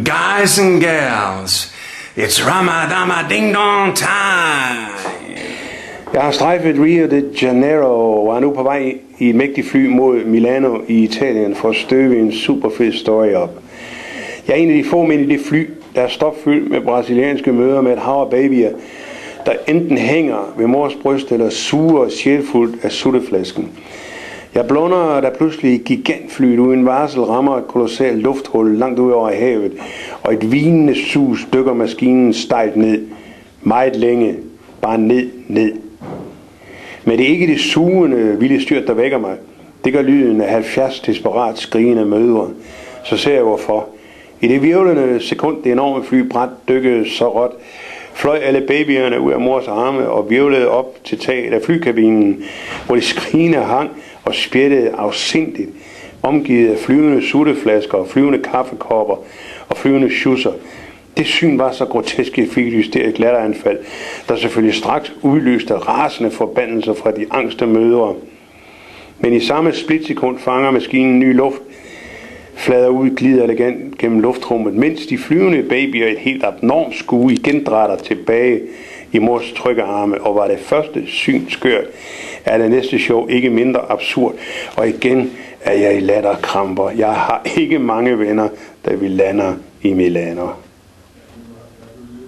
Guys and gals, it's Ramadama Ding Dong time. Jeg har strejfet Rio de Janeiro og er nu på vej i et mægtigt fly mod Milano i Italien for at støve en super fed story op. Jeg er en af de få mænd i det fly, der er stopfyldt med brasilianske mødre med et hav af babyer, der enten hænger ved mors bryst eller suger sjælfuldt af sutteflasken. Jeg blunder, da pludselig gigantflyet uden varsel rammer et kolossalt lufthul langt ud over havet, og et vinende sus dykker maskinen stejlt ned. Meget længe. Bare ned. Men det er ikke det sugende vilde styrt, der vækker mig. Det gør lyden af 70 desperat skrigende mødre. Så ser jeg hvorfor. I det virvlende sekund, det enorme fly bræt dykkede så råt, fløj alle babyerne ud af mors arme og virvlede op til taget af flykabinen, hvor de skrigende hang og spjættede afsindigt, omgivet af flyvende sutteflasker og flyvende kaffekopper og flyvende schusser. Det syn var så grotesk, at fik et hysterisk latteranfald, der selvfølgelig straks udløste rasende forbandelser fra de angste mødre. Men i samme splitsekund fanger maskinen ny luft, flader ud, glider elegant gennem luftrummet, mens de flyvende babyer et helt abnormt skue igen drætter tilbage i mors trygge arme, og var det første syn skørt, er det næste show ikke mindre absurd, og igen er jeg i latterkramper. Jeg har ikke mange venner, da vi lander i Milano.